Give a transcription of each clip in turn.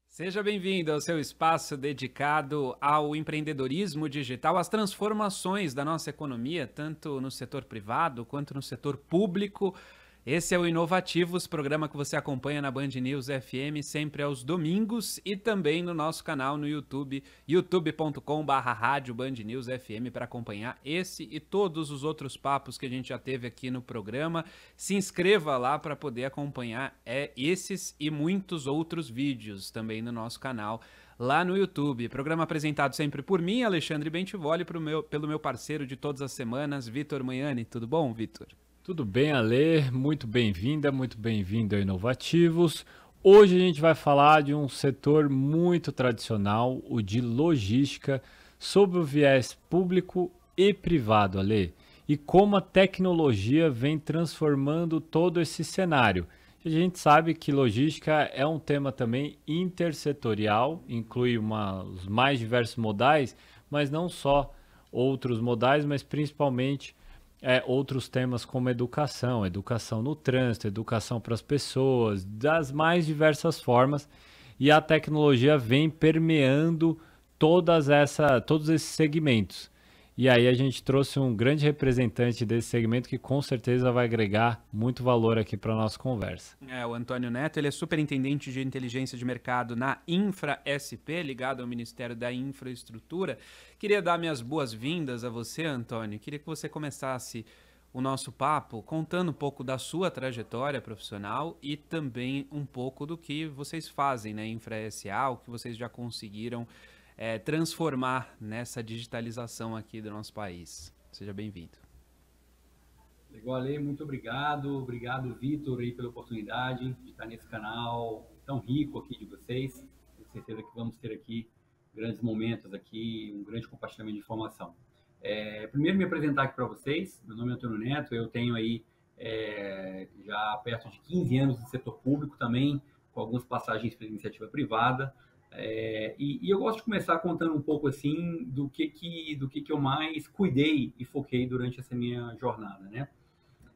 Seja bem-vindo ao seu espaço dedicado ao empreendedorismo digital, às transformações da nossa economia, tanto no setor privado quanto no setor público. Esse é o Inovativos, programa que você acompanha na Band News FM sempre aos domingos e também no nosso canal no YouTube, youtube.com/rádio Band News FM, para acompanhar esse e todos os outros papos que a gente já teve aqui no programa. Se inscreva lá para poder acompanhar esses e muitos outros vídeos também no nosso canal lá no YouTube. Programa apresentado sempre por mim, Alexandre Bentivoli, pelo meu parceiro de todas as semanas, Vitor Manhani. Tudo bom, Vitor? Tudo bem, Ale? Muito bem-vinda, muito bem-vindo ao Inovativos. Hoje a gente vai falar de um setor muito tradicional, o de logística, sob o viés público e privado, Ale, e como a tecnologia vem transformando todo esse cenário. A gente sabe que logística é um tema também intersetorial, inclui os mais diversos modais, mas não só outros modais, mas principalmente outros temas como educação no trânsito, educação para as pessoas, das mais diversas formas, e a tecnologia vem permeando todos esses segmentos. E aí a gente trouxe um grande representante desse segmento que com certeza vai agregar muito valor aqui para a nossa conversa. O Antônio Neto, ele é superintendente de inteligência de mercado na InfraSP, ligado ao Ministério da Infraestrutura. Queria dar minhas boas-vindas a você, Antônio. Queria que você começasse o nosso papo contando um pouco da sua trajetória profissional e também um pouco do que vocês fazem na InfraSA, o que vocês já conseguiram transformar nessa digitalização aqui do nosso país. Seja bem-vindo. Legal, Ale, muito obrigado. Obrigado, Vitor, aí, pela oportunidade de estar nesse canal tão rico aqui de vocês. Tenho certeza que vamos ter aqui grandes momentos aqui, um grande compartilhamento de informação. Primeiro, me apresentar aqui para vocês. Meu nome é Antônio Neto, eu tenho aí já perto de 15 anos no setor público também, com algumas passagens para iniciativa privada. E eu gosto de começar contando um pouco assim do que eu mais cuidei e foquei durante essa minha jornada, né?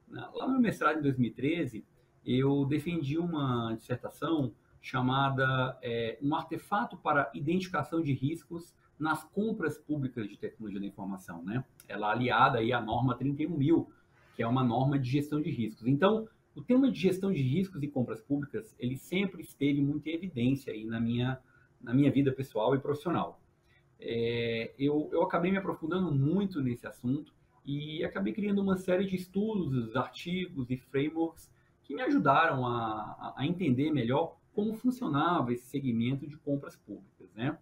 Lá no meu mestrado em 2013, eu defendi uma dissertação chamada um artefato para identificação de riscos nas compras públicas de tecnologia da informação, né? Ela aliada aí à norma 31.000, que é uma norma de gestão de riscos. Então, o tema de gestão de riscos e compras públicas, ele sempre esteve muito em evidência aí na minha vida pessoal e profissional. Eu acabei me aprofundando muito nesse assunto e acabei criando uma série de estudos, artigos e frameworks que me ajudaram a entender melhor como funcionava esse segmento de compras públicas, né?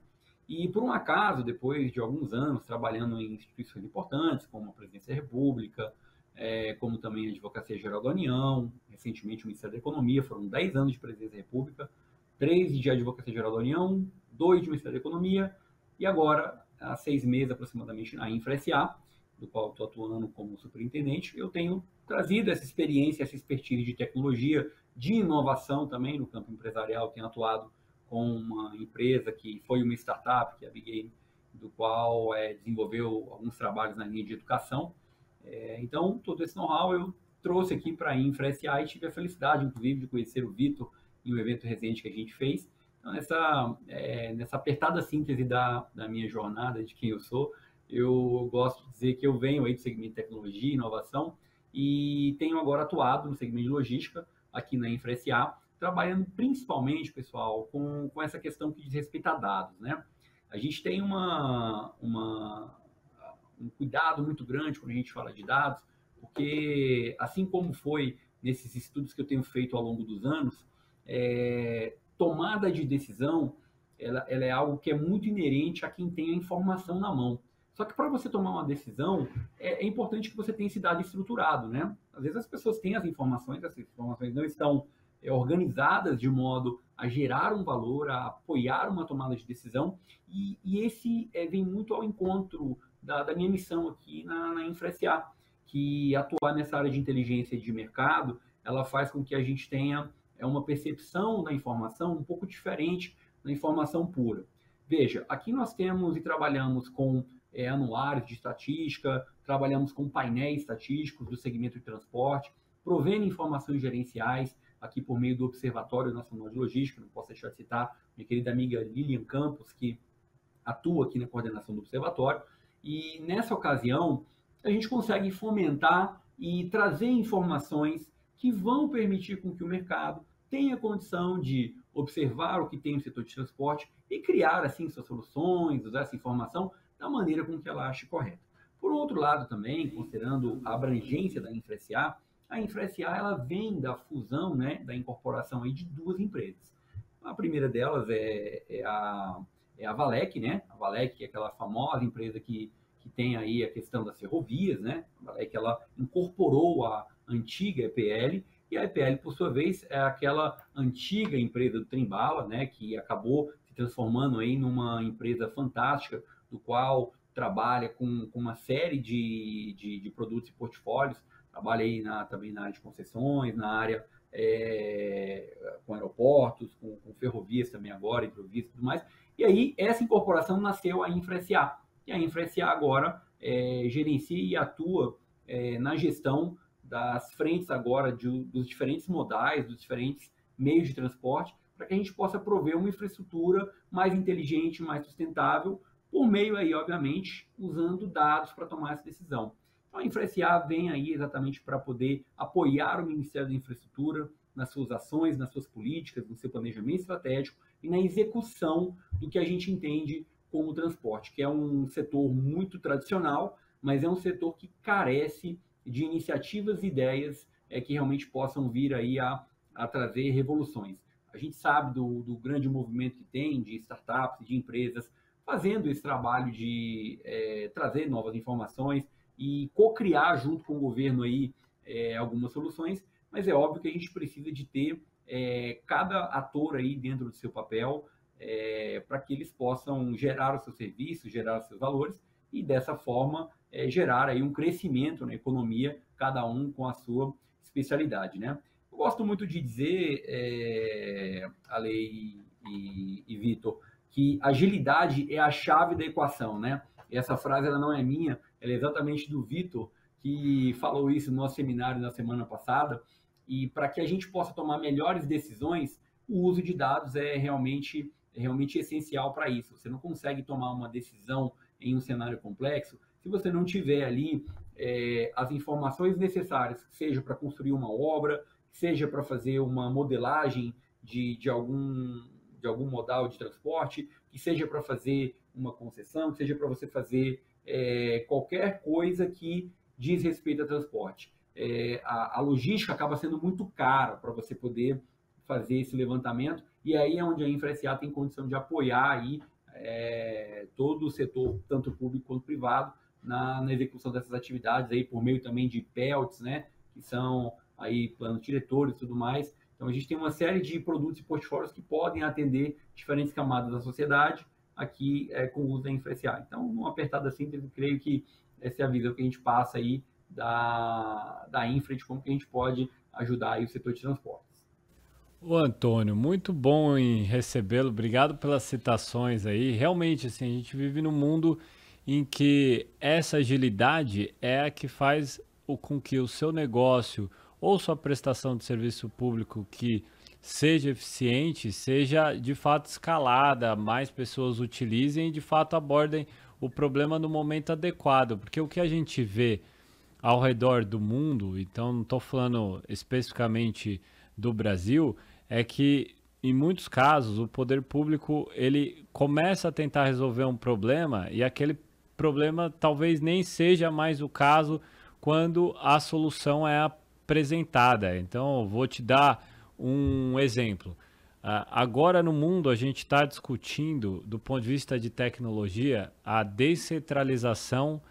E por um acaso, depois de alguns anos trabalhando em instituições importantes, como a Presidência da República, como também a Advocacia Geral da União, recentemente o Ministério da Economia, foram 10 anos de Presidência da República, 3 de Advocacia Geral da União, 2 de Ministério da Economia, e agora, há 6 meses aproximadamente, na InfraSA, do qual estou atuando como superintendente. Eu tenho trazido essa experiência, essa expertise de tecnologia, de inovação também no campo empresarial. Tenho atuado com uma empresa que foi uma startup, que é a Big, do qual desenvolveu alguns trabalhos na linha de educação. Então, todo esse know-how eu trouxe aqui para a InfraSA e tive a felicidade, inclusive, de conhecer o Vitor em um evento recente que a gente fez. Então, nessa apertada síntese da minha jornada, de quem eu sou, eu gosto de dizer que eu venho aí do segmento de tecnologia e inovação e tenho agora atuado no segmento de logística aqui na InfraSA, trabalhando principalmente, pessoal, com essa questão que diz respeito a dados, né? A gente tem um cuidado muito grande quando a gente fala de dados, porque assim como foi nesses estudos que eu tenho feito ao longo dos anos, tomada de decisão, ela é algo que é muito inerente a quem tem a informação na mão. Só que para você tomar uma decisão, é importante que você tenha esse dado estruturado, né? Às vezes as pessoas têm as informações não estão organizadas de modo a gerar um valor, a apoiar uma tomada de decisão, e esse vem muito ao encontro da minha missão aqui na InfraSA, que atuar nessa área de inteligência de mercado, ela faz com que a gente tenha uma percepção da informação um pouco diferente da informação pura. Veja, aqui nós temos e trabalhamos com anuários de estatística, trabalhamos com painéis estatísticos do segmento de transporte, provendo informações gerenciais aqui por meio do Observatório Nacional de Logística. Não posso deixar de citar minha querida amiga Lilian Campos, que atua aqui na coordenação do Observatório. E nessa ocasião, a gente consegue fomentar e trazer informações que vão permitir com que o mercado tenha condição de observar o que tem no setor de transporte e criar, assim, suas soluções, usar essa informação da maneira com que ela ache correta. Por outro lado, também, considerando a abrangência da InfraSA, a InfraSA ela vem da fusão, né, da incorporação aí de duas empresas. A primeira delas é a Valec, né? A Valec é aquela famosa empresa que tem aí a questão das ferrovias, né? A Valec ela incorporou a antiga EPL, e a EPL, por sua vez, é aquela antiga empresa do Trem-Bala, né? Que acabou se transformando aí numa empresa fantástica, do qual trabalha com uma série de produtos e portfólios, trabalha aí também na área de concessões, na área com aeroportos, com ferrovias também agora, hidrovias e tudo mais. E aí, essa incorporação nasceu a InfraSA. E a InfraSA agora gerencia e atua na gestão das frentes agora dos diferentes modais, dos diferentes meios de transporte, para que a gente possa prover uma infraestrutura mais inteligente, mais sustentável, por meio aí, obviamente, usando dados para tomar essa decisão. Então, a InfraSA vem aí exatamente para poder apoiar o Ministério da Infraestrutura nas suas ações, nas suas políticas, no seu planejamento estratégico e na execução do que a gente entende como transporte, que é um setor muito tradicional, mas é um setor que carece de iniciativas e ideias que realmente possam vir aí a trazer revoluções. A gente sabe do grande movimento que tem de startups, de empresas, fazendo esse trabalho de trazer novas informações e co-criar junto com o governo aí algumas soluções, mas é óbvio que a gente precisa de ter cada ator aí dentro do seu papel para que eles possam gerar os seus serviços, gerar os seus valores e dessa forma gerar aí um crescimento na economia, cada um com a sua especialidade, né? Eu gosto muito de dizer, Ale e Vitor, que agilidade é a chave da equação, né? Essa frase ela não é minha, ela é exatamente do Vitor, que falou isso no nosso seminário na semana passada. E para que a gente possa tomar melhores decisões, o uso de dados é realmente essencial para isso. Você não consegue tomar uma decisão em um cenário complexo se você não tiver ali as informações necessárias, seja para construir uma obra, seja para fazer uma modelagem de algum modal de transporte, que seja para fazer uma concessão, que seja para você fazer qualquer coisa que diz respeito a transporte. A logística acaba sendo muito cara para você poder fazer esse levantamento, e aí é onde a InfraSA tem condição de apoiar aí, todo o setor, tanto público quanto privado, na execução dessas atividades, aí, por meio também de PELTs, né, que são aí planos diretores e tudo mais. Então, a gente tem uma série de produtos e portfólios que podem atender diferentes camadas da sociedade aqui com o uso da InfraSA. Então, numa apertada simples, eu creio que essa é a visão que a gente passa aí da Infra, de como que a gente pode ajudar aí o setor de transportes. Ô Antônio, muito bom em recebê-lo, obrigado pelas citações aí. Realmente, assim, a gente vive num mundo em que essa agilidade é a que faz com que o seu negócio ou sua prestação de serviço público que seja eficiente, seja de fato escalada, mais pessoas utilizem e de fato abordem o problema no momento adequado, porque o que a gente vê ao redor do mundo, então não estou falando especificamente do Brasil, é que em muitos casos o poder público ele começa a tentar resolver um problema e aquele problema talvez nem seja mais o caso quando a solução é apresentada. Então, eu vou te dar um exemplo. Agora no mundo a gente está discutindo, do ponto de vista de tecnologia, a descentralização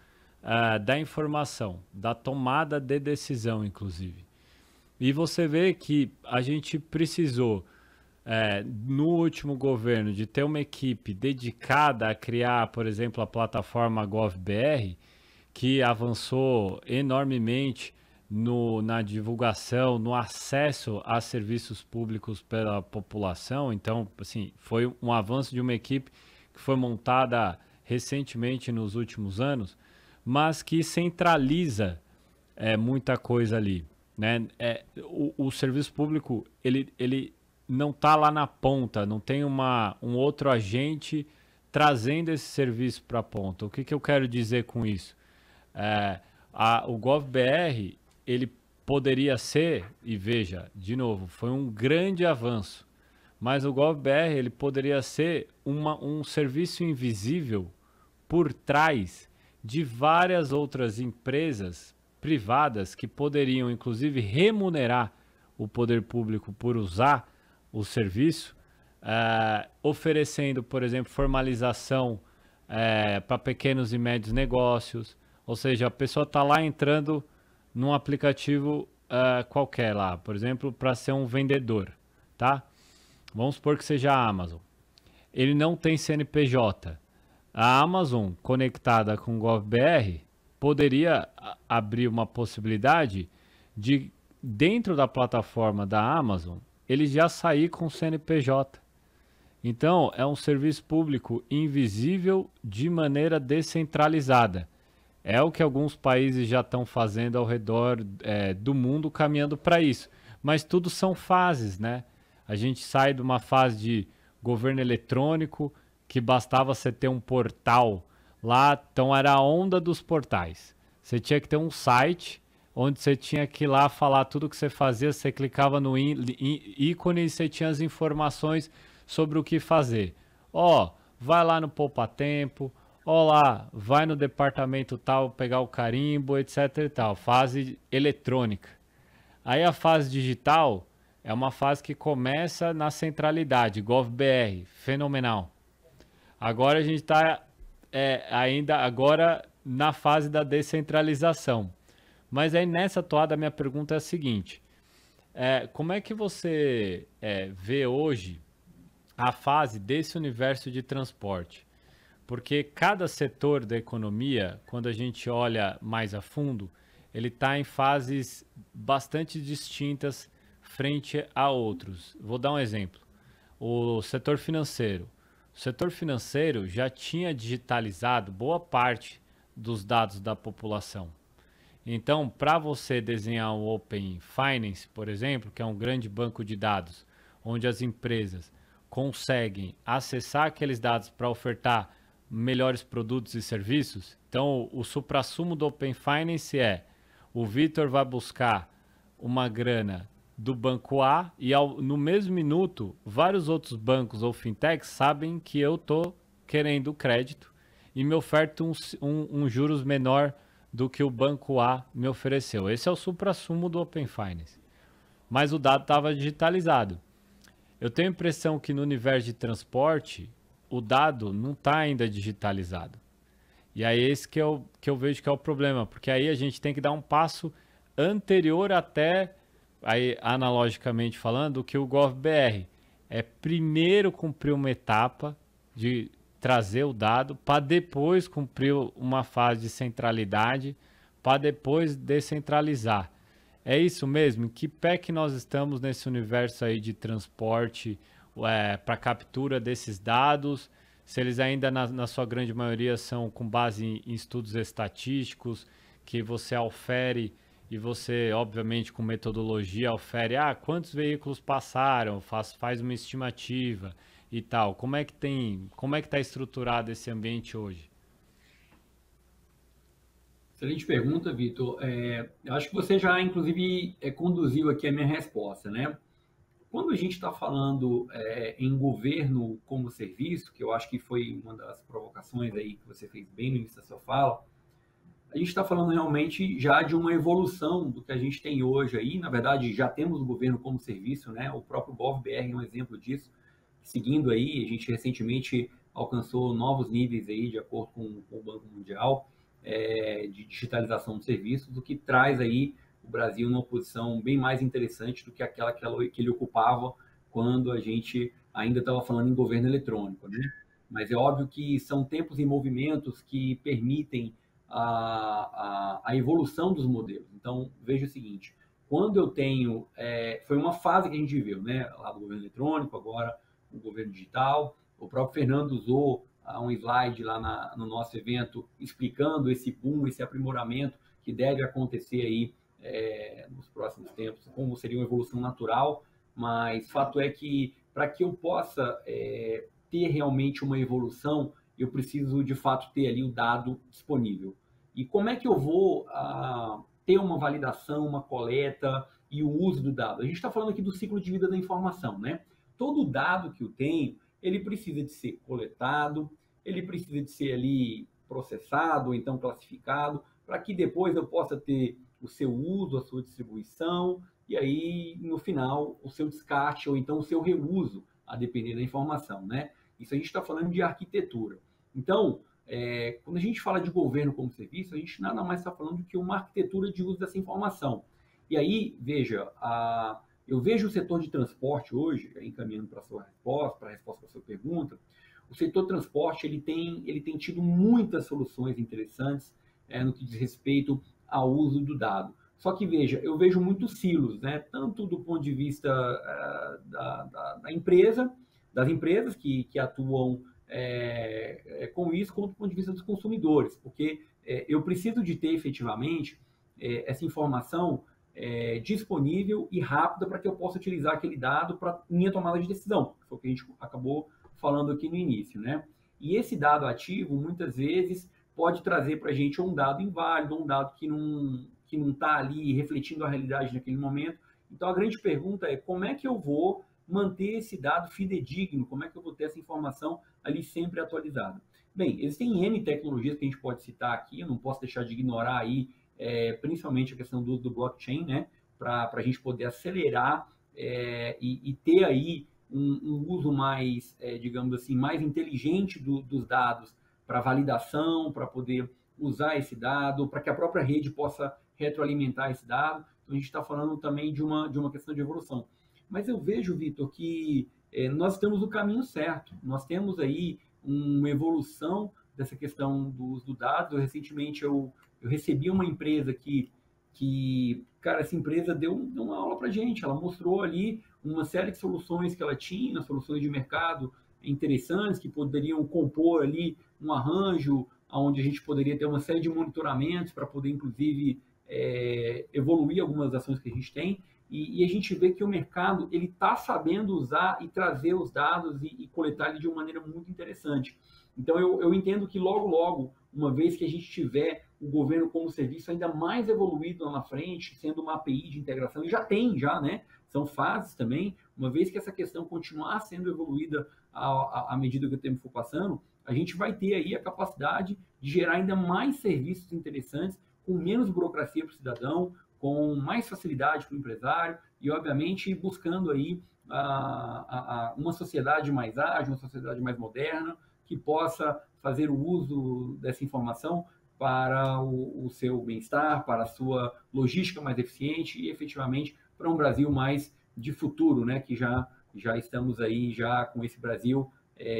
da informação, da tomada de decisão, inclusive. E você vê que a gente precisou, no último governo, de ter uma equipe dedicada a criar, por exemplo, a plataforma GovBR, que avançou enormemente na divulgação, no acesso a serviços públicos pela população. Então, assim, foi um avanço de uma equipe que foi montada recentemente nos últimos anos, mas que centraliza muita coisa ali, né? O serviço público, ele não está lá na ponta, não tem um outro agente trazendo esse serviço para a ponta. O que eu quero dizer com isso? O GovBR, ele poderia ser, e veja, de novo, foi um grande avanço, mas o GovBR, ele poderia ser um serviço invisível por trás de várias outras empresas privadas que poderiam, inclusive, remunerar o poder público por usar o serviço, oferecendo, por exemplo, formalização para pequenos e médios negócios. Ou seja, a pessoa está lá entrando num aplicativo qualquer lá, por exemplo, para ser um vendedor, tá? Vamos supor que seja a Amazon. Ele não tem CNPJ. A Amazon, conectada com o GovBR, poderia abrir uma possibilidade de, dentro da plataforma da Amazon, ele já sair com CNPJ. Então, é um serviço público invisível de maneira descentralizada. É o que alguns países já estão fazendo ao redor do mundo, caminhando para isso. Mas tudo são fases, né? A gente sai de uma fase de governo eletrônico, que bastava você ter um portal lá, então era a onda dos portais. Você tinha que ter um site onde você tinha que ir lá falar tudo que você fazia, você clicava no ícone e você tinha as informações sobre o que fazer. Vai lá no Poupa Tempo, lá, vai no departamento tal, pegar o carimbo, etc e tal. Fase eletrônica. Aí a fase digital é uma fase que começa na centralidade, GovBR, fenomenal. Agora a gente está ainda agora na fase da descentralização. Mas aí nessa toada a minha pergunta é a seguinte, como é que você vê hoje a fase desse universo de transporte? Porque cada setor da economia, quando a gente olha mais a fundo, ele está em fases bastante distintas frente a outros. Vou dar um exemplo. O setor financeiro. O setor financeiro já tinha digitalizado boa parte dos dados da população. Então, para você desenhar um Open Finance, por exemplo, que é um grande banco de dados, onde as empresas conseguem acessar aqueles dados para ofertar melhores produtos e serviços, então o suprassumo do Open Finance o Vitor vai buscar uma grana do banco A e no mesmo minuto, vários outros bancos ou fintechs sabem que eu estou querendo crédito e me ofertam um juros menor do que o banco A me ofereceu. Esse é o suprassumo do Open Finance. Mas o dado estava digitalizado. Eu tenho a impressão que no universo de transporte, o dado não está ainda digitalizado. E aí esse que eu vejo que é o problema, porque aí a gente tem que dar um passo anterior até, aí, analogicamente falando, que o GovBR primeiro cumprir uma etapa de trazer o dado, para depois cumprir uma fase de centralidade, para depois descentralizar. É isso mesmo? Em que pé que nós estamos nesse universo aí de transporte para captura desses dados? Se eles ainda, na sua grande maioria, são com base em estudos estatísticos, que você ofere e você, obviamente, com metodologia, ofere quantos veículos passaram, faz uma estimativa e tal. Como é que está estruturado esse ambiente hoje? Excelente pergunta, Vitor. Eu acho que você já, inclusive, conduziu aqui a minha resposta, né? Quando a gente está falando em governo como serviço, que eu acho que foi uma das provocações aí que você fez bem no início da sua fala, a gente está falando realmente já de uma evolução do que a gente tem hoje aí. Na verdade, já temos o governo como serviço, né? O próprio GovBR é um exemplo disso. Seguindo aí, a gente recentemente alcançou novos níveis aí, de acordo com o Banco Mundial, de digitalização de serviços, o que traz aí o Brasil numa posição bem mais interessante do que aquela que ele ocupava quando a gente ainda estava falando em governo eletrônico, né? Mas é óbvio que são tempos e movimentos que permitem a evolução dos modelos. Então, veja o seguinte, quando eu tenho... foi uma fase que a gente viveu, né? Lá do governo eletrônico, agora o governo digital. O próprio Fernando usou um slide lá no nosso evento explicando esse boom, esse aprimoramento que deve acontecer aí nos próximos tempos, como seria uma evolução natural, mas fato é que para que eu possa ter realmente uma evolução, eu preciso de fato ter ali o dado disponível. E como é que eu vou ter uma validação, uma coleta e o uso do dado? A gente está falando aqui do ciclo de vida da informação, né? Todo dado que eu tenho, ele precisa de ser coletado, ele precisa de ser ali processado, ou então classificado, para que depois eu possa ter o seu uso, a sua distribuição, e aí, no final, o seu descarte, ou então o seu reuso, a depender da informação, né? Isso a gente está falando de arquitetura. Então, quando a gente fala de governo como serviço, a gente nada mais está falando do que uma arquitetura de uso dessa informação. E aí, veja, eu vejo o setor de transporte hoje, encaminhando para a sua resposta, para a resposta da sua pergunta, o setor de transporte ele tem tido muitas soluções interessantes no que diz respeito ao uso do dado. Só que, veja, eu vejo muitos silos, né? Tanto do ponto de vista das empresas que atuam com isso, quanto do ponto de vista dos consumidores, porque eu preciso de ter efetivamente essa informação disponível e rápida para que eu possa utilizar aquele dado para minha tomada de decisão, que foi o que a gente acabou falando aqui no início, né? E esse dado ativo, muitas vezes, pode trazer para a gente um dado inválido, um dado que não está ali refletindo a realidade naquele momento. Então, a grande pergunta é como é que eu vou manter esse dado fidedigno, como é que eu vou ter essa informação ali sempre atualizada. Bem, existem N tecnologias que a gente pode citar aqui, eu não posso deixar de ignorar aí, principalmente a questão do blockchain, né, para a gente poder acelerar e ter aí um uso mais, digamos assim, mais inteligente dos dados para validação, para poder usar esse dado, para que a própria rede possa retroalimentar esse dado. Então, a gente está falando também de uma questão de evolução. Mas eu vejo, Vitor, que nós estamos no caminho certo. Nós temos aí uma evolução dessa questão do dado. Recentemente, eu recebi uma empresa que, cara, essa empresa deu uma aula para a gente. Ela mostrou ali uma série de soluções que ela tinha, soluções de mercado interessantes, que poderiam compor ali um arranjo onde a gente poderia ter uma série de monitoramentos para poder, inclusive, evoluir algumas ações que a gente tem. E a gente vê que o mercado ele está sabendo usar e trazer os dados e coletar ele de uma maneira muito interessante. Então, eu entendo que logo, uma vez que a gente tiver o governo como serviço ainda mais evoluído lá na frente, sendo uma API de integração, e já tem, né? São fases também, uma vez que essa questão continuar sendo evoluída à medida que o tempo for passando, a gente vai ter aí a capacidade de gerar ainda mais serviços interessantes, com menos burocracia para o cidadão, com mais facilidade para o empresário e, obviamente, buscando aí uma sociedade mais ágil, uma sociedade mais moderna, que possa fazer o uso dessa informação para o seu bem-estar, para a sua logística mais eficiente e, efetivamente, para um Brasil mais de futuro, né? Que já estamos aí já com esse Brasil,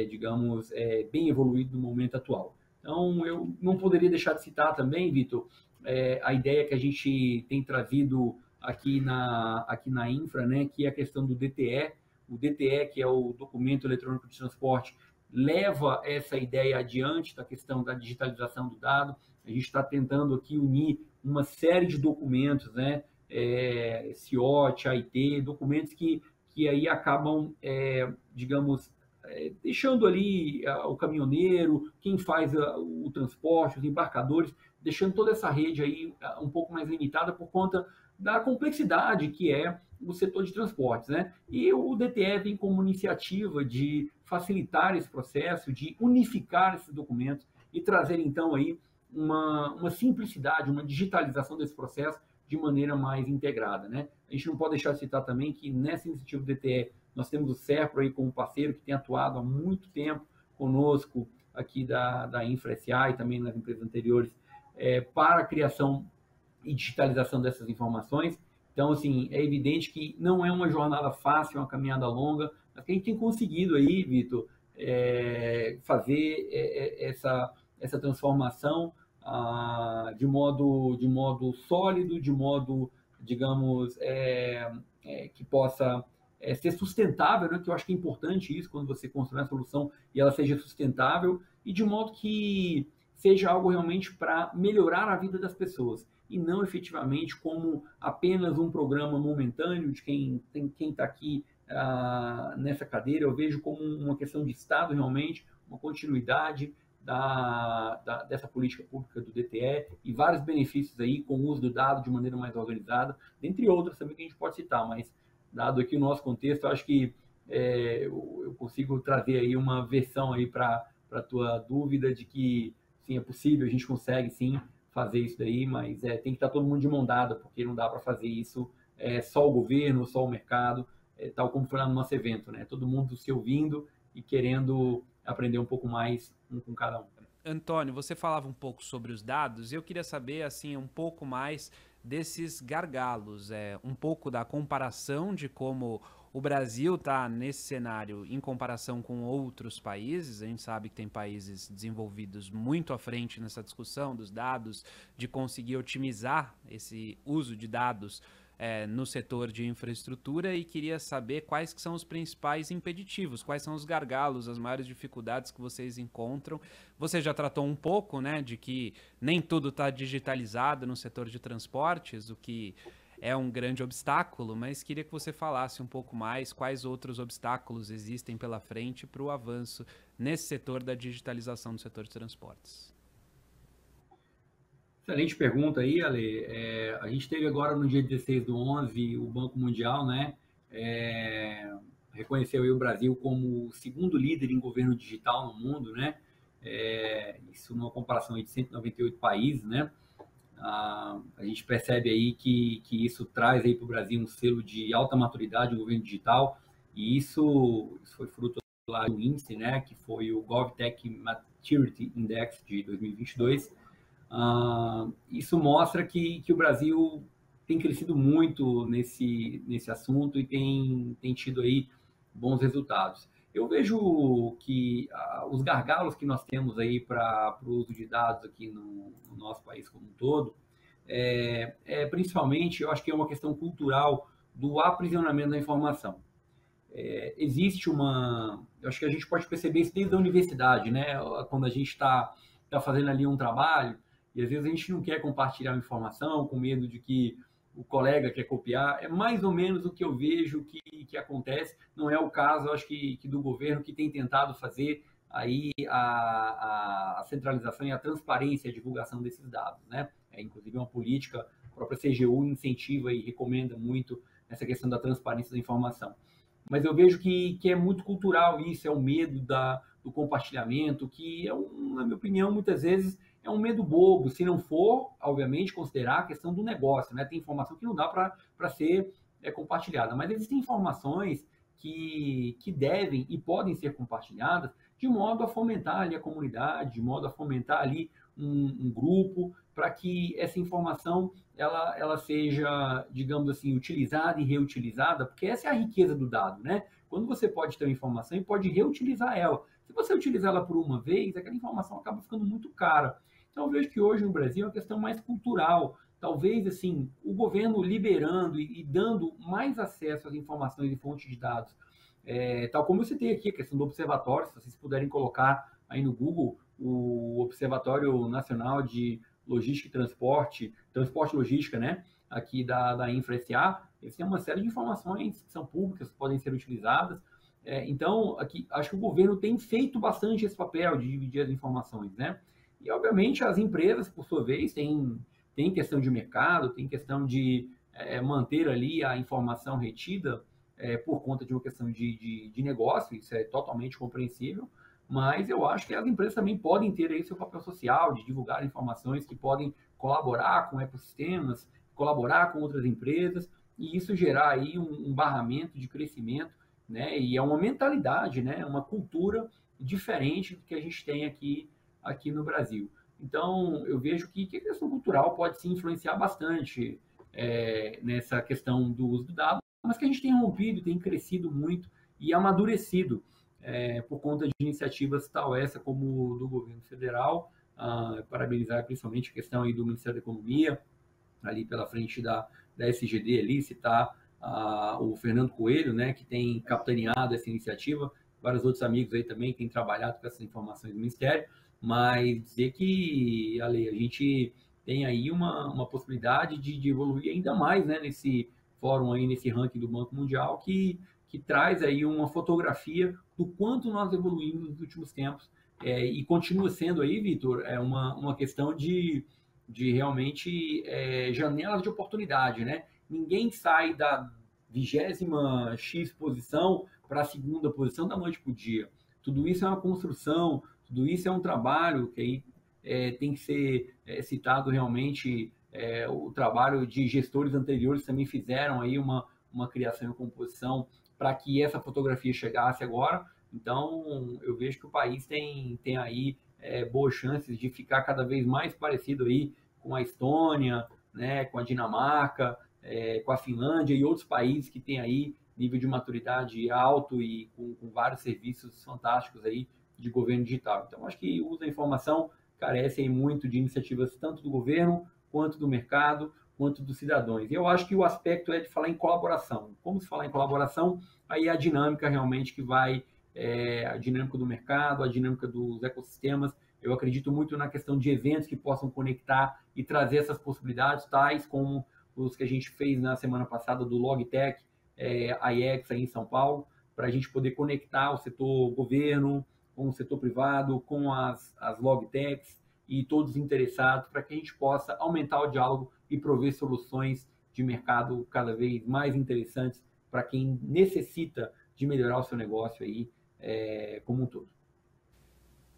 digamos, bem evoluído no momento atual. Então, eu não poderia deixar de citar também, Vitor, a ideia que a gente tem trazido aqui na Infra, né, que é a questão do DTE. O DTE, que é o Documento Eletrônico de Transporte, leva essa ideia adiante da questão da digitalização do dado. A gente está tentando aqui unir uma série de documentos, né, CIOT, AIT, documentos que aí acabam, digamos, deixando ali o caminhoneiro, quem faz o transporte, os embarcadores, deixando toda essa rede aí um pouco mais limitada por conta da complexidade que é o setor de transportes, né? E o DTE vem como iniciativa de facilitar esse processo, de unificar esses documentos e trazer, então, aí uma simplicidade, uma digitalização desse processo de maneira mais integrada, né? A gente não pode deixar de citar também que nessa iniciativa do DTE nós temos o Serpro aí como parceiro que tem atuado há muito tempo conosco aqui da Infra SA e também nas empresas anteriores para a criação e digitalização dessas informações. Então, assim, é evidente que não é uma jornada fácil, é uma caminhada longa, mas que a gente tem conseguido aí, Vitor, fazer essa transformação de modo sólido, de modo, digamos, que possa ser sustentável, né? Que eu acho que é importante isso, quando você constrói uma solução e ela seja sustentável, e de modo que seja algo realmente para melhorar a vida das pessoas, e não efetivamente como apenas um programa momentâneo de quem está aqui nessa cadeira. Eu vejo como uma questão de Estado realmente, uma continuidade dessa política pública do DTE e vários benefícios aí com o uso do dado de maneira mais organizada, dentre outras também que a gente pode citar, mas dado aqui o nosso contexto, eu acho que eu consigo trazer aí uma versão aí para a tua dúvida de que sim, é possível, a gente consegue sim fazer isso daí, mas tem que estar todo mundo de mão dada, porque não dá para fazer isso só o governo, só o mercado, tal como foi lá no nosso evento, né? Todo mundo se ouvindo e querendo aprender um pouco mais um com cada um. Antônio, você falava um pouco sobre os dados e eu queria saber assim um pouco mais desses gargalos, um pouco da comparação de como o Brasil está nesse cenário em comparação com outros países. A gente sabe que tem países desenvolvidos muito à frente nessa discussão dos dados, de conseguir otimizar esse uso de dados no setor de infraestrutura, e queria saber quais que são os principais impeditivos, quais são os gargalos, as maiores dificuldades que vocês encontram. Você já tratou um pouco, né, de que nem tudo está digitalizado no setor de transportes, o que é um grande obstáculo, mas queria que você falasse um pouco mais quais outros obstáculos existem pela frente para o avanço nesse setor da digitalização do setor de transportes. Excelente pergunta aí, Ale. A gente teve agora no dia 16/11 o Banco Mundial, né, reconheceu aí o Brasil como o segundo líder em governo digital no mundo, né? Isso numa comparação aí de 198 países, né? A gente percebe aí que isso traz aí para o Brasil um selo de alta maturidade do governo digital, e isso foi fruto lá do índice, né, que foi o GovTech Maturity Index de 2022. Isso mostra que o Brasil tem crescido muito nesse assunto e tem tido aí bons resultados. Eu vejo que os gargalos que nós temos aí para o uso de dados aqui no nosso país como um todo, principalmente, eu acho que é uma questão cultural do aprisionamento da informação. Existe eu acho que a gente pode perceber isso desde a universidade, né? Quando a gente está fazendo ali um trabalho, e às vezes a gente não quer compartilhar informação com medo de que o colega quer copiar. É mais ou menos o que eu vejo que acontece. Não é o caso, acho que do governo, que tem tentado fazer aí a centralização e a transparência e a divulgação desses dados, né? Inclusive uma política, a própria CGU incentiva e recomenda muito essa questão da transparência da informação. Mas eu vejo que é muito cultural isso, é o medo do compartilhamento, que na minha opinião, muitas vezes é um medo bobo, se não for, obviamente, considerar a questão do negócio, né? Tem informação que não dá para ser compartilhada, mas existem informações que devem e podem ser compartilhadas de modo a fomentar ali a comunidade, de modo a fomentar ali um grupo, para que essa informação ela seja, digamos assim, utilizada e reutilizada, porque essa é a riqueza do dado, né? Quando você pode ter uma informação e pode reutilizar ela. Se você utilizar ela por uma vez, aquela informação acaba ficando muito cara. Então, eu vejo que hoje no Brasil é uma questão mais cultural. Talvez, assim, o governo liberando e dando mais acesso às informações e fontes de dados. Tal como eu citei aqui, a questão do observatório, se vocês puderem colocar aí no Google, o Observatório Nacional de Logística e Transporte e Logística, né? Aqui da Infra SA, eles têm uma série de informações que são públicas, que podem ser utilizadas. Então, aqui, acho que o governo tem feito bastante esse papel de dividir as informações, né? E, obviamente, as empresas, por sua vez, têm questão de mercado, tem questão de manter ali a informação retida por conta de uma questão de negócio, isso é totalmente compreensível, mas eu acho que as empresas também podem ter aí seu papel social, de divulgar informações que podem colaborar com ecossistemas, colaborar com outras empresas, e isso gerar aí um barramento de crescimento, né? E é uma mentalidade, né? Uma cultura diferente do que a gente tem aqui no Brasil. Então, eu vejo que a questão cultural pode se influenciar bastante nessa questão do uso do dado, mas que a gente tem rompido, tem crescido muito e amadurecido por conta de iniciativas tal essa como do governo federal. Parabenizar principalmente a questão aí do Ministério da Economia, ali pela frente da SGD, ali, citar o Fernando Coelho, né, que tem capitaneado essa iniciativa, vários outros amigos aí também que têm trabalhado com essas informações do Ministério, mas dizer que, Ale, a gente tem aí uma possibilidade de evoluir ainda mais, né, nesse fórum aí, nesse ranking do Banco Mundial, que traz aí uma fotografia do quanto nós evoluímos nos últimos tempos. E continua sendo aí, Vitor, uma questão de realmente janelas de oportunidade, né? Ninguém sai da 20ª X posição para a segunda posição da noite para o dia. Tudo isso é uma construção, tudo isso é um trabalho que aí tem que ser citado realmente. O trabalho de gestores anteriores também fizeram aí uma criação e composição para que essa fotografia chegasse agora. Então, eu vejo que o país tem aí boas chances de ficar cada vez mais parecido aí com a Estônia, né, com a Dinamarca, com a Finlândia e outros países que têm aí nível de maturidade alto e com vários serviços fantásticos aí de governo digital. Então, acho que o uso da informação carece aí muito de iniciativas tanto do governo, quanto do mercado, quanto dos cidadãos. E eu acho que o aspecto é de falar em colaboração. Como se falar em colaboração, aí é a dinâmica realmente que vai, a dinâmica do mercado, a dinâmica dos ecossistemas. Eu acredito muito na questão de eventos que possam conectar e trazer essas possibilidades, tais como os que a gente fez na semana passada do Logitech, a IEX aí em São Paulo, para a gente poder conectar o setor governo com o setor privado, com as Logitechs e todos interessados, para que a gente possa aumentar o diálogo e prover soluções de mercado cada vez mais interessantes para quem necessita de melhorar o seu negócio aí como um todo.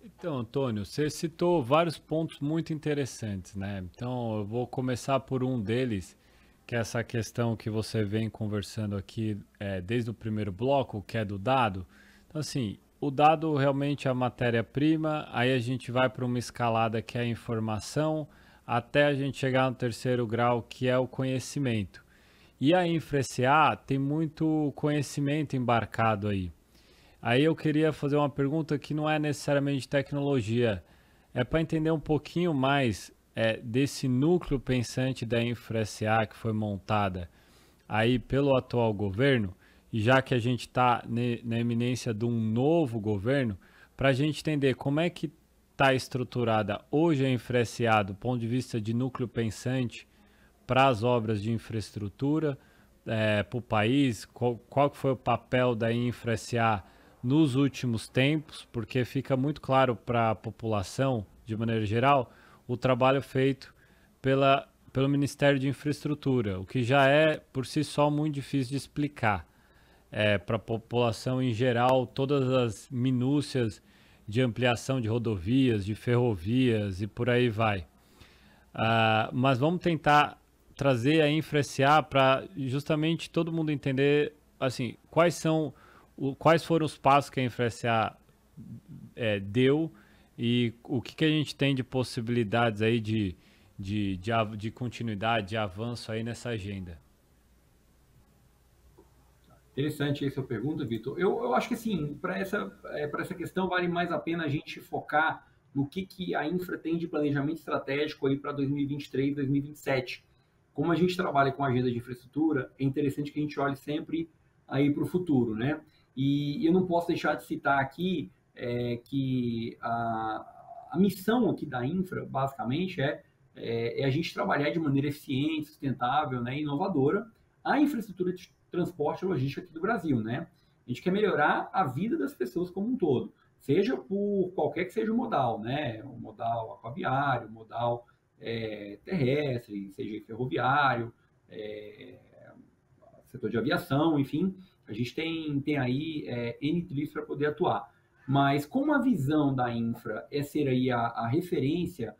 Então, Antônio, você citou vários pontos muito interessantes, né? Então, eu vou começar por um deles, que é essa questão que você vem conversando aqui desde o primeiro bloco, que é do dado. Então, assim, o dado realmente é a matéria-prima, aí a gente vai para uma escalada que é a informação, até a gente chegar no terceiro grau, que é o conhecimento. E a InfraSA tem muito conhecimento embarcado aí. Aí eu queria fazer uma pergunta que não é necessariamente tecnologia, é para entender um pouquinho mais desse núcleo pensante da InfraSA que foi montada aí pelo atual governo, e já que a gente está na iminência de um novo governo, para a gente entender como é que está estruturada hoje a InfraSA do ponto de vista de núcleo pensante para as obras de infraestrutura para o país, qual que foi o papel da InfraSA nos últimos tempos, porque fica muito claro para a população, de maneira geral, o trabalho feito pelo Ministério de Infraestrutura, o que já é, por si só, muito difícil de explicar para a população em geral, todas as minúcias de ampliação de rodovias, de ferrovias e por aí vai. Mas vamos tentar trazer a InfraSA para justamente todo mundo entender assim, quais foram os passos que a InfraSA deu e o que a gente tem de possibilidades aí de continuidade, de avanço aí nessa agenda. Interessante essa pergunta, Vitor. Eu acho que assim, para essa questão vale mais a pena a gente focar no que a infra tem de planejamento estratégico aí para 2023, 2027. Como a gente trabalha com a agenda de infraestrutura, é interessante que a gente olhe sempre aí para o futuro, né? E eu não posso deixar de citar aqui que a missão aqui da infra, basicamente, é a gente trabalhar de maneira eficiente, sustentável, né, inovadora a infraestrutura de transporte e logística aqui do Brasil, né? A gente quer melhorar a vida das pessoas como um todo, seja por qualquer que seja o modal, né? O modal aquaviário, o modal terrestre, seja ferroviário, setor de aviação, enfim, a gente tem aí N trilhos para poder atuar. Mas como a visão da infra é ser aí a referência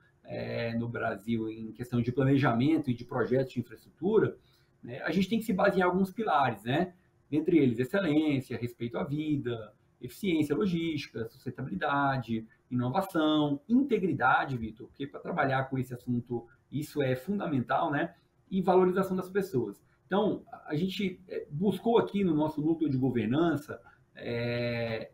no Brasil em questão de planejamento e de projetos de infraestrutura, né, a gente tem que se basear em alguns pilares, né? Dentre eles, excelência, respeito à vida, eficiência logística, sustentabilidade, inovação, integridade, Vitor, porque para trabalhar com esse assunto isso é fundamental, né? E valorização das pessoas. Então, a gente buscou aqui no nosso núcleo de governança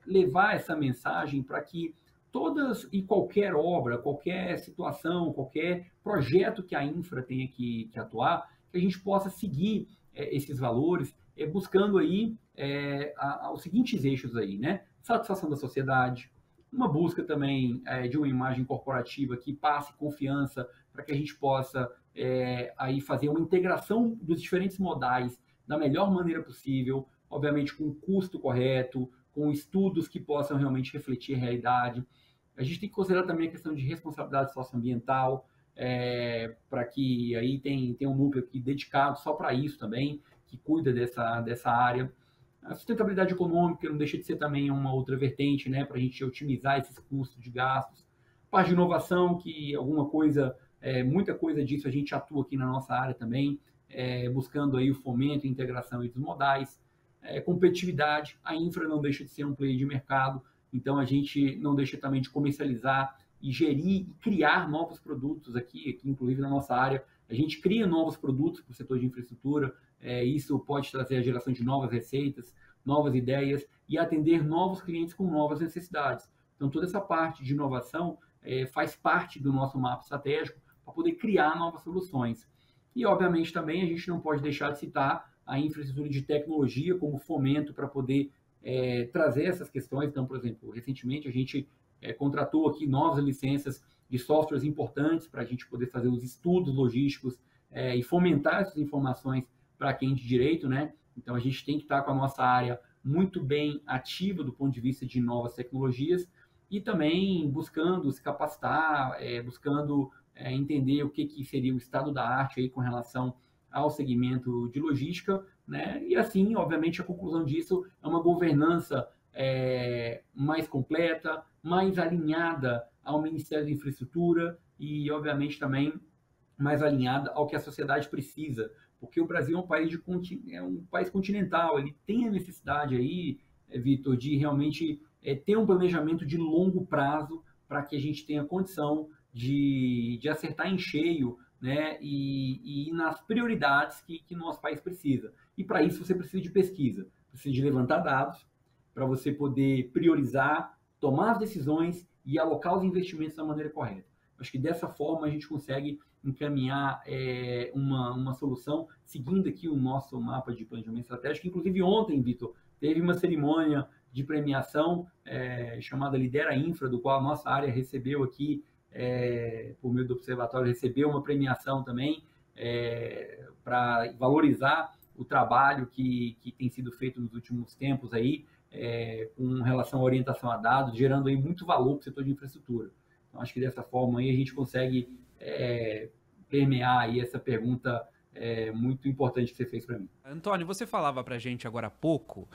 levar essa mensagem para que todas e qualquer obra, qualquer situação, qualquer projeto que a infra tenha que atuar, que a gente possa seguir esses valores buscando aí os seguintes eixos aí, né? Satisfação da sociedade, uma busca também de uma imagem corporativa que passe confiança para que a gente possa aí fazer uma integração dos diferentes modais da melhor maneira possível, obviamente com o custo correto, com estudos que possam realmente refletir a realidade. A gente tem que considerar também a questão de responsabilidade socioambiental, para que aí tem um núcleo aqui dedicado só para isso também, que cuida dessa área. A sustentabilidade econômica não deixa de ser também uma outra vertente, né, para a gente otimizar esses custos de gastos. Parte de inovação, que muita coisa disso a gente atua aqui na nossa área também, buscando aí o fomento, integração dos modais. Competitividade, a infra não deixa de ser um player de mercado, então a gente não deixa também de comercializar e gerir e criar novos produtos aqui inclusive na nossa área. A gente cria novos produtos para o setor de infraestrutura, isso pode trazer a geração de novas receitas, novas ideias e atender novos clientes com novas necessidades. Então, toda essa parte de inovação faz parte do nosso mapa estratégico para poder criar novas soluções. E, obviamente, também a gente não pode deixar de citar a infraestrutura de tecnologia como fomento para poder trazer essas questões. Então, por exemplo, recentemente a gente contratou aqui novas licenças de softwares importantes para a gente poder fazer os estudos logísticos e fomentar essas informações para quem de direito, né? Então, a gente tem que estar com a nossa área muito bem ativa do ponto de vista de novas tecnologias e também buscando se capacitar, buscando entender o que seria o estado da arte aí com relação ao segmento de logística, né? E assim, obviamente, a conclusão disso é uma governança mais completa, mais alinhada ao Ministério da Infraestrutura e, obviamente, também mais alinhada ao que a sociedade precisa, porque o Brasil é um país continental, ele tem a necessidade aí, Vitor, de realmente ter um planejamento de longo prazo para que a gente tenha condição de acertar em cheio, né, e nas prioridades que nosso país precisa. E para isso você precisa de pesquisa, precisa de levantar dados para você poder priorizar, tomar as decisões e alocar os investimentos da maneira correta. Acho que dessa forma a gente consegue encaminhar uma solução seguindo aqui o nosso mapa de planejamento estratégico. Inclusive ontem, Vitor, teve uma cerimônia de premiação chamada Lidera Infra, do qual a nossa área recebeu aqui, por meio do observatório, recebeu uma premiação também para valorizar o trabalho que tem sido feito nos últimos tempos aí, com relação à orientação a dados, gerando aí muito valor para o setor de infraestrutura. Então, acho que dessa forma aí a gente consegue permear aí essa pergunta muito importante que você fez para mim. Antônio, você falava para a gente agora há pouco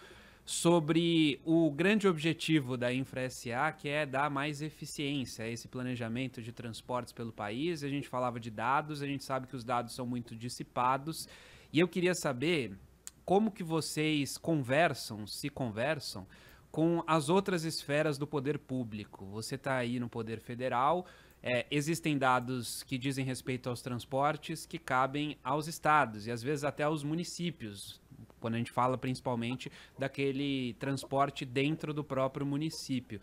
sobre o grande objetivo da InfraSA, que é dar mais eficiência a esse planejamento de transportes pelo país. A gente falava de dados, a gente sabe que os dados são muito dissipados, e eu queria saber como que vocês se conversam com as outras esferas do poder público. Você está aí no poder federal, existem dados que dizem respeito aos transportes que cabem aos estados e às vezes até aos municípios, quando a gente fala principalmente daquele transporte dentro do próprio município.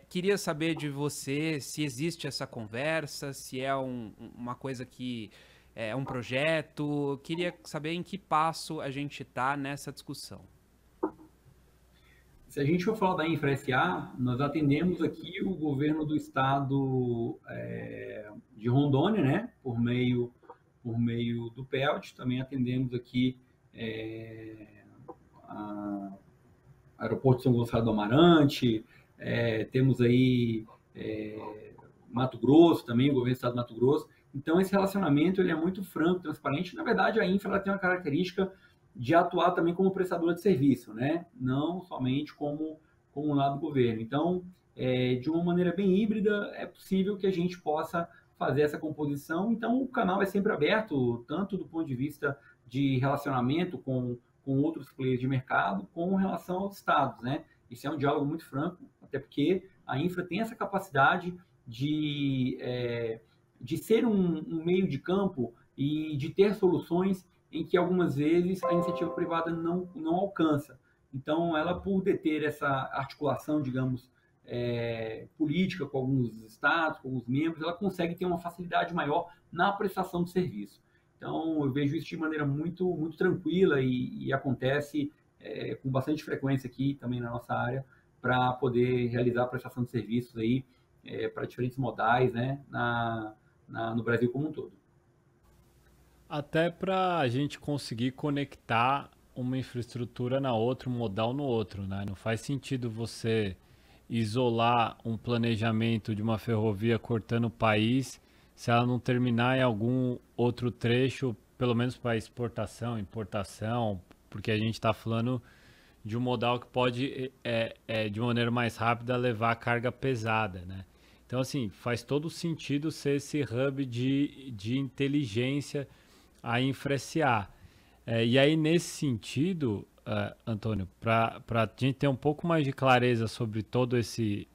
Queria saber de você se existe essa conversa, se é uma coisa que é um projeto. Queria saber em que passo a gente está nessa discussão. Se a gente for falar da InfraSA, nós atendemos aqui o governo do estado de Rondônia, né? Por meio do PELT. Também atendemos aqui Aeroporto de São Gonçalo do Amarante, temos aí Mato Grosso também, o governo do estado de Mato Grosso. Então, esse relacionamento ele é muito franco, transparente. Na verdade, a infra ela tem uma característica de atuar também como prestadora de serviço, né? Não somente como um lado do governo. Então, de uma maneira bem híbrida, é possível que a gente possa fazer essa composição. Então, o canal é sempre aberto, tanto do ponto de vista de relacionamento com outros players de mercado, com relação aos estados, né? Isso é um diálogo muito franco, até porque a infra tem essa capacidade de ser um meio de campo e de ter soluções em que algumas vezes a iniciativa privada não alcança. Então, ela, por deter essa articulação, digamos, política com alguns estados, com alguns membros, ela consegue ter uma facilidade maior na prestação de serviço. Então, eu vejo isso de maneira muito tranquila e acontece com bastante frequência aqui também na nossa área para poder realizar a prestação de serviços aí para diferentes modais, né, no Brasil como um todo. Até para a gente conseguir conectar uma infraestrutura na outra, um modal no outro, né? Não faz sentido você isolar um planejamento de uma ferrovia cortando o país se ela não terminar em algum outro trecho, pelo menos para exportação, importação, porque a gente está falando de um modal que pode, de maneira mais rápida, levar carga pesada, né? Então, assim, faz todo sentido ser esse hub de inteligência a Infra SA. E aí, nesse sentido, Antônio, para a gente ter um pouco mais de clareza sobre todo esse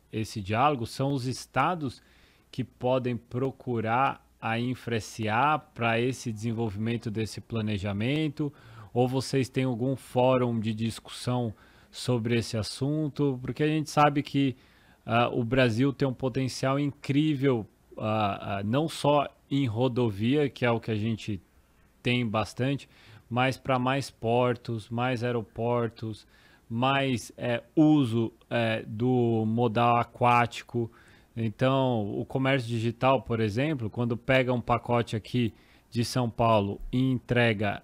diálogo, são os estados que podem procurar a Infra SA para esse desenvolvimento desse planejamento, ou vocês têm algum fórum de discussão sobre esse assunto? Porque a gente sabe que o Brasil tem um potencial incrível, não só em rodovia, que é o que a gente tem bastante, mas para mais portos, mais aeroportos, mais uso do modal aquático. Então, o comércio digital, por exemplo, quando pega um pacote aqui de São Paulo e entrega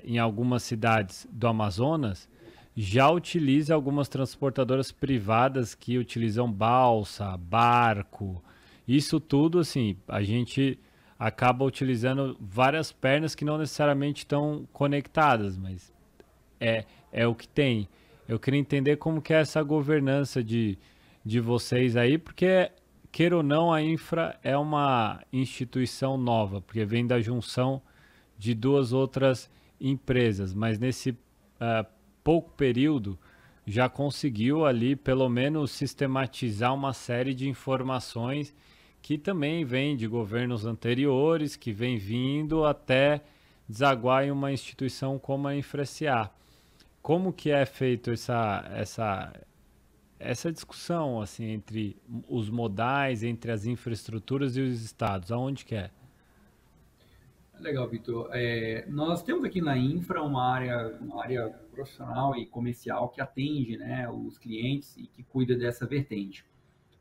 em algumas cidades do Amazonas, já utiliza algumas transportadoras privadas que utilizam balsa, barco. Isso tudo, assim, a gente acaba utilizando várias pernas que não necessariamente estão conectadas, mas é o que tem. Eu queria entender como que é essa governança de vocês aí, porque, queira ou não, a Infra é uma instituição nova, porque vem da junção de duas outras empresas, mas nesse pouco período já conseguiu ali pelo menos sistematizar uma série de informações que também vem de governos anteriores, que vem vindo até desaguar em uma instituição como a InfraSA. Como que é feito essa discussão assim entre os modais, entre as infraestruturas e os estados? Aonde que é? Legal, Vitor. Nós temos aqui na Infra uma área profissional e comercial que atende, né, os clientes e que cuida dessa vertente.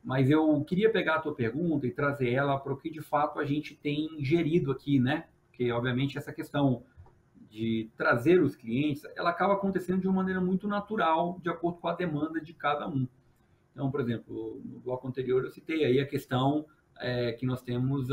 Mas eu queria pegar a tua pergunta e trazer ela para o que de fato a gente tem gerido aqui, né? Porque, obviamente, essa questão de trazer os clientes, ela acaba acontecendo de uma maneira muito natural, de acordo com a demanda de cada um. Então, por exemplo, no bloco anterior eu citei aí a questão que nós temos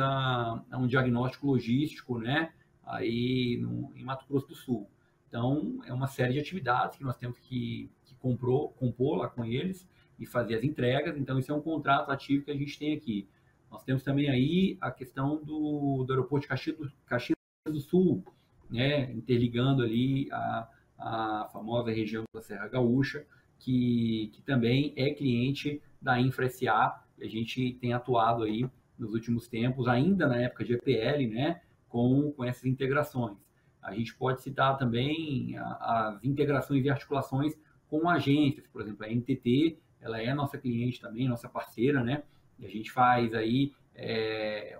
um diagnóstico logístico, né? Aí em Mato Grosso do Sul. Então, é uma série de atividades que nós temos que compor lá com eles e fazer as entregas. Então, isso é um contrato ativo que a gente tem aqui. Nós temos também aí a questão do aeroporto de Caxias do Sul, né? Interligando ali a famosa região da Serra Gaúcha, que também é cliente da InfraSA. A gente tem atuado aí nos últimos tempos, ainda na época de EPL, né? Com essas integrações. A gente pode citar também as integrações e articulações com agências, por exemplo, a NTT, ela é nossa cliente também, nossa parceira, né? E a gente faz aí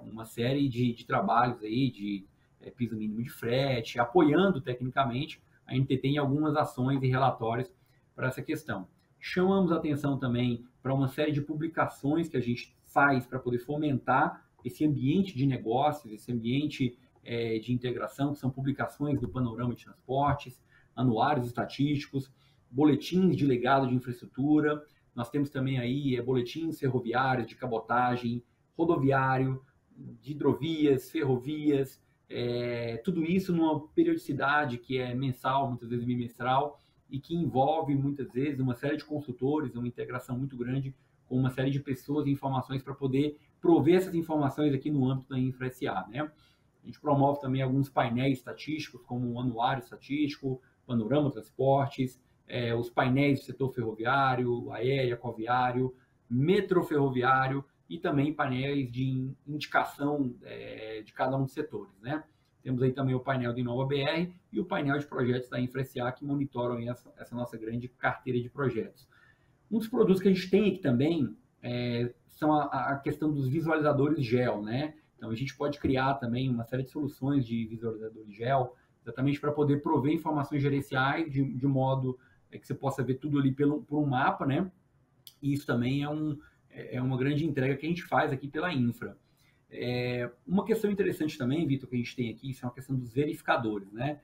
uma série de trabalhos aí de piso mínimo de frete, apoiando tecnicamente a NTT em algumas ações e relatórios para essa questão. Chamamos atenção também para uma série de publicações que a gente faz para poder fomentar esse ambiente de negócios, esse ambiente de integração, que são publicações do Panorama de Transportes, anuários estatísticos, boletins de legado de infraestrutura. Nós temos também aí boletins ferroviários, de cabotagem, rodoviário, de hidrovias, ferrovias, tudo isso numa periodicidade que é mensal, muitas vezes bimestral, e que envolve muitas vezes uma série de consultores, uma integração muito grande com uma série de pessoas e informações para poder prover essas informações aqui no âmbito da InfraSA, né? A gente promove também alguns painéis estatísticos, como o Anuário Estatístico, Panorama Transportes, os painéis do setor ferroviário, aéreo, aquaviário, metroferroviário e também painéis de indicação de cada um dos setores, né? Temos aí também o painel do Inova BR e o painel de projetos da InfraSA que monitoram essa nossa grande carteira de projetos. Um dos produtos que a gente tem aqui também são a questão dos visualizadores GEO, né? Então, a gente pode criar também uma série de soluções de visualizador de gel, exatamente para poder prover informações gerenciais de modo que você possa ver tudo ali por um mapa, né? E isso também é uma grande entrega que a gente faz aqui pela Infra. Uma questão interessante também, Vitor, que a gente tem aqui, isso é uma questão dos verificadores, né?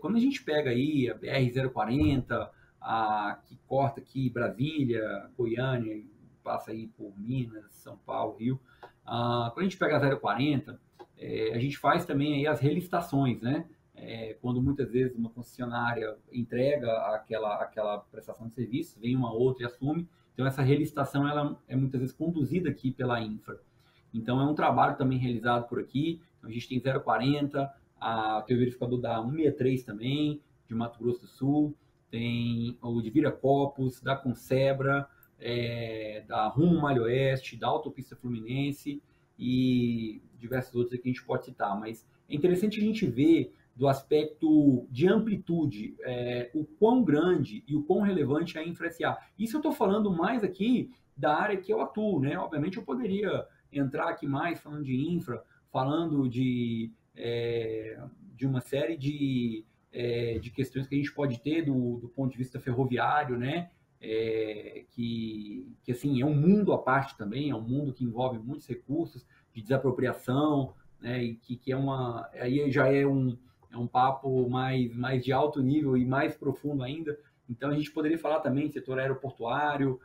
Quando a gente pega aí a BR-040, que corta aqui Brasília, Goiânia, passa aí por Minas, São Paulo, Rio, quando a gente pega a 040, a gente faz também aí as relicitações, né? Quando muitas vezes uma concessionária entrega aquela prestação de serviço, vem uma outra e assume. Então, essa relicitação ela é muitas vezes conduzida aqui pela Infra. Então, é um trabalho também realizado por aqui. Então, a gente tem 040, tem o verificador da 163 também, de Mato Grosso do Sul, tem o de Viracopos, da Consebra, da Rumo Malha Oeste, da Autopista Fluminense e diversos outros aqui que a gente pode citar. Mas é interessante a gente ver do aspecto de amplitude, o quão grande e o quão relevante é a Infra SA. Isso eu estou falando mais aqui da área que eu atuo, né? Obviamente eu poderia entrar aqui mais falando de infra, falando de uma série de questões que a gente pode ter do ponto de vista ferroviário, né? Que assim, é um mundo à parte também, é um mundo que envolve muitos recursos de desapropriação, né? E que aí já é um papo mais de alto nível e mais profundo ainda. Então, a gente poderia falar também de setor aeroportuário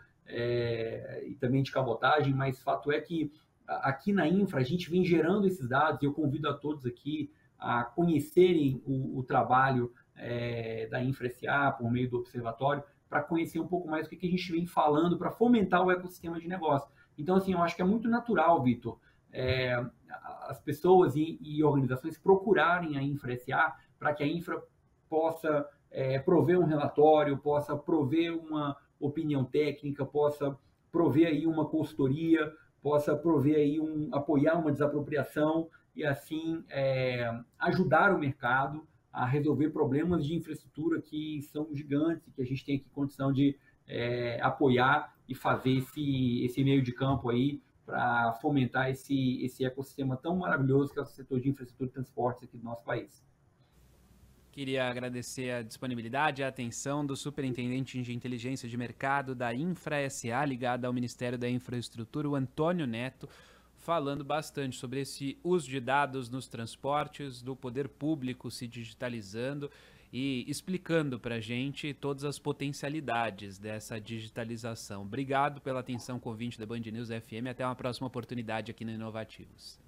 e também de cabotagem, mas fato é que aqui na Infra a gente vem gerando esses dados e eu convido a todos aqui a conhecerem o trabalho da Infra SA por meio do observatório para conhecer um pouco mais o que a gente vem falando para fomentar o ecossistema de negócio. Então, assim, eu acho que é muito natural, Vitor, as pessoas e organizações procurarem a Infra SA para que a Infra possa prover um relatório, possa prover uma opinião técnica, possa prover aí uma consultoria, possa prover aí apoiar uma desapropriação e assim ajudar o mercado a resolver problemas de infraestrutura que são gigantes e que a gente tem aqui condição de apoiar e fazer esse meio de campo aí para fomentar esse ecossistema tão maravilhoso que é o setor de infraestrutura e transportes aqui do nosso país. Queria agradecer a disponibilidade e a atenção do Superintendente de Inteligência de Mercado da Infra SA, ligado ao Ministério da Infraestrutura, o Antônio Neto, falando bastante sobre esse uso de dados nos transportes, do poder público se digitalizando e explicando para a gente todas as potencialidades dessa digitalização. Obrigado pela atenção com o ouvinte da Band News FM. Até uma próxima oportunidade aqui no Inovativos.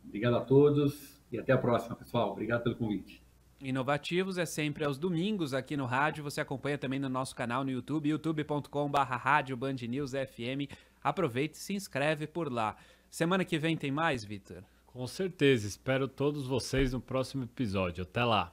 Obrigado a todos e até a próxima, pessoal. Obrigado pelo convite. Inovativos é sempre aos domingos aqui no rádio. Você acompanha também no nosso canal no YouTube, youtube.com/rádio Band News FM. Aproveite e se inscreve por lá. Semana que vem tem mais, Vitor? Com certeza. Espero todos vocês no próximo episódio. Até lá.